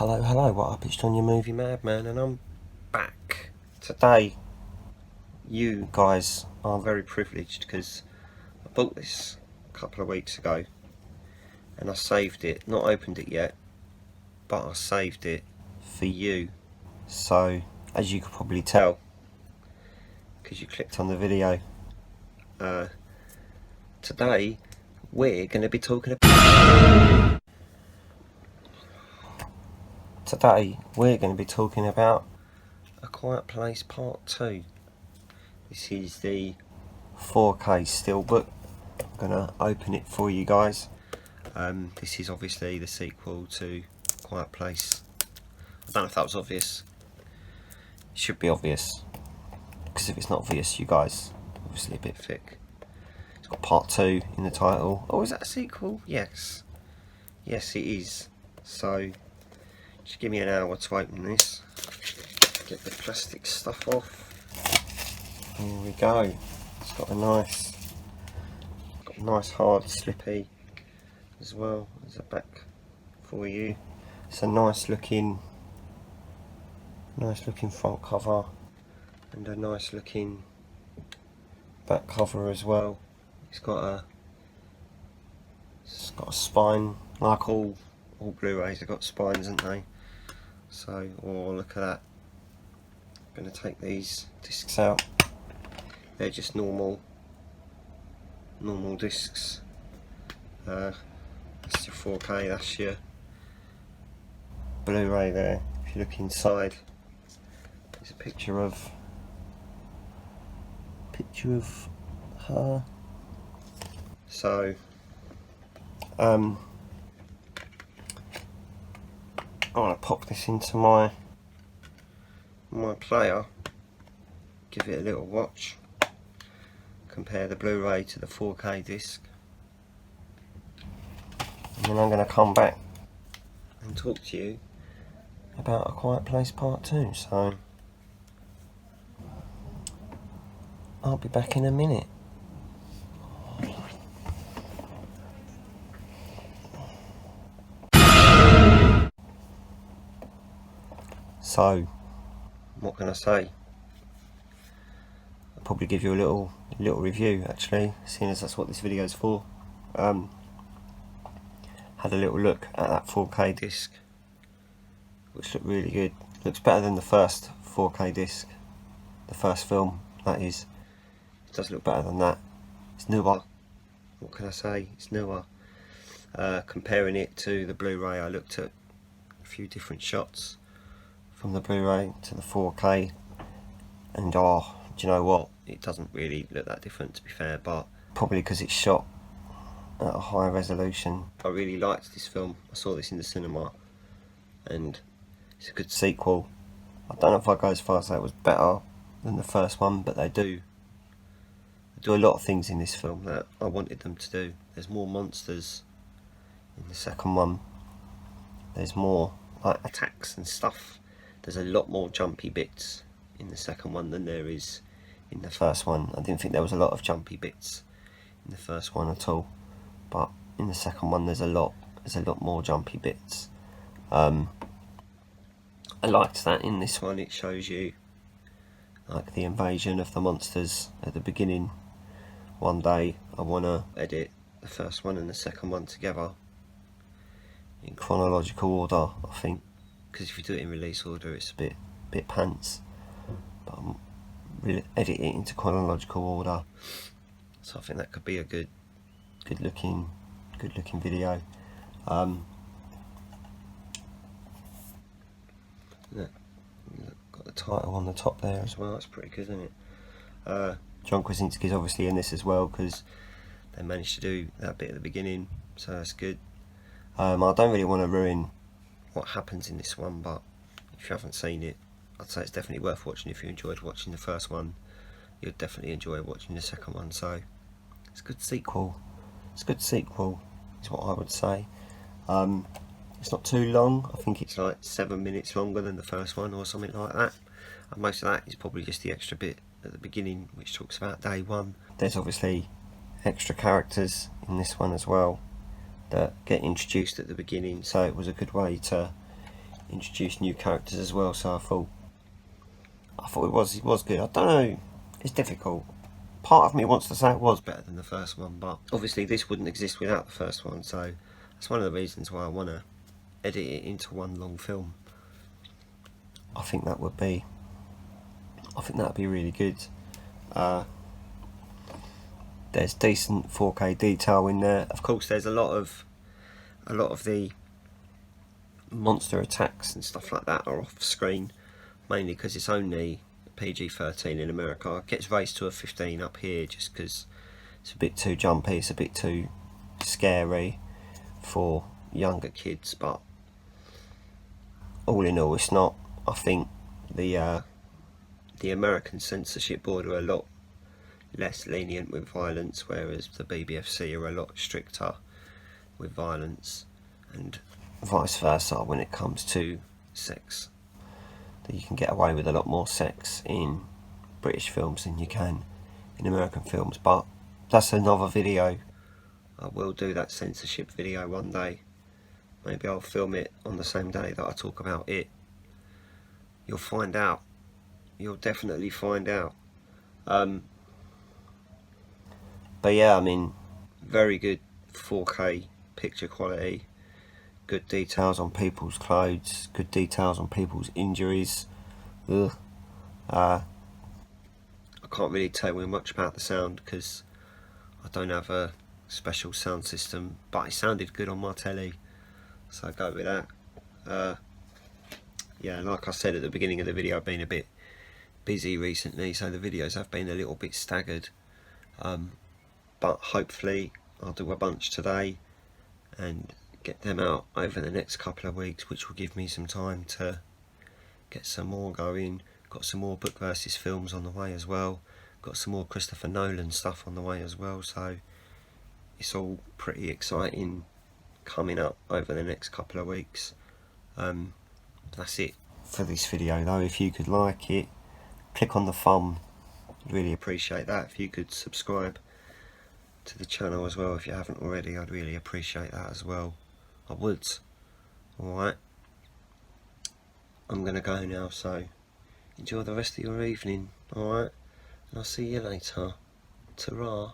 Hello, hello, what up? It's John, your movie madman, and I'm back. Today, you guys are very privileged because I bought this a couple of weeks ago and I saved it, not opened it yet, but I saved it for you. So, as you could probably tell, because you clicked on the video, today we're going to be talking about A Quiet Place Part 2. This is the 4K Steelbook. I'm going to open it for you guys. This is obviously the sequel to Quiet Place. I don't know if that was obvious. It should be obvious, because if it's not obvious, you guys, obviously a bit thick. It's got Part 2 in the title. Oh, is that a sequel? Yes. Yes, it is. So, just give me an hour to open this. Get the plastic stuff off. Here we go. It's got a nice hard slippy as well as a back for you. It's a nice looking front cover and a nice looking back cover as well. It's got a spine, like all Blu-rays have got spines, haven't they? So, oh, look at that. I'm going to take these discs out. They're just normal discs. That's your 4K, that's your Blu-ray there. If you look inside, there's a picture of her. So I'm gonna pop this into my player, give it a little watch, compare the Blu-ray to the 4K disc, and then I'm going to come back and talk to you about A Quiet Place Part 2. So I'll be back in a minute. So, what can I say? I'll probably give you a little review, actually, seeing as that's what this video is for. Had a little look at that 4K disc, which looked really good. Looks better than the first 4K disc, the first film, that is. It does look better than that. It's newer. What can I say? It's newer. Comparing it to the Blu-ray, I looked at a few different shots from the Blu-ray to the 4K, and oh, do you know what? It doesn't really look that different, to be fair, but probably because it's shot at a higher resolution. I really liked this film. I saw this in the cinema, and it's a good sequel. I don't know if I go as far as say it was better than the first one, but they do a lot of things in this film that I wanted them to do. There's more monsters in the second one. There's more like attacks and stuff. There's a lot more jumpy bits in the second one than there is in the first one. I didn't think there was a lot of jumpy bits in the first one at all, but in the second one there's a lot more jumpy bits. I liked that in this one. It shows you like the invasion of the monsters at the beginning. One day I want to edit the first one and the second one together in chronological order, I think, because if you do it in release order it's a bit pants, but I'm really edit it into chronological order, so I think that could be a good looking video. Look, got the title on the top there as well. That's pretty good, isn't it? John Krasinski's obviously in this as well, because they managed to do that bit at the beginning, so that's good. I don't really want to ruin what happens in this one, but if you haven't seen it, I'd say it's definitely worth watching. If you enjoyed watching the first one, you'll definitely enjoy watching the second one. So it's a good sequel. It's a good sequel, is what I would say. It's not too long. I think it's like 7 minutes longer than the first one or something like that, and most of that is probably just the extra bit at the beginning which talks about day one. There's obviously extra characters in this one as well that get introduced at the beginning, so it was a good way to introduced new characters as well, so I thought it was good. I don't know, it's difficult. Part of me wants to say it was better than the first one, but obviously this wouldn't exist without the first one, so that's one of the reasons why I want to edit it into one long film. I think that would be really good. There's decent 4K detail in there. Of course, there's a lot of the monster attacks and stuff like that are off screen, mainly because it's only PG-13 in America. It gets raised to a 15 up here just because it's a bit too jumpy, it's a bit too scary for younger kids, but all in all it's not. I think the American censorship board are a lot less lenient with violence, whereas the BBFC are a lot stricter with violence, and vice versa when it comes to sex. That you can get away with a lot more sex in British films than you can in American films, but that's another video. I will do that censorship video one day. Maybe I'll film it on the same day that I talk about it. You'll find out. You'll definitely find out. But yeah, I mean, very good 4K picture quality, good details on people's clothes, good details on people's injuries. I can't really tell you much about the sound because I don't have a special sound system, but it sounded good on my telly, so I go with that. Yeah, like I said at the beginning of the video, I've been a bit busy recently, so the videos have been a little bit staggered, but hopefully I'll do a bunch today and get them out over the next couple of weeks, which will give me some time to get some more going. Got some more book versus films on the way as well, got some more Christopher Nolan stuff on the way as well, so it's all pretty exciting coming up over the next couple of weeks. That's it for this video though. If you could like it, click on the thumb, I'd really appreciate that. If you could subscribe to the channel as well if you haven't already, I'd really appreciate that as well. I would. Alright, I'm gonna go now, so enjoy the rest of your evening, alright, and I'll see you later. Ta-ra.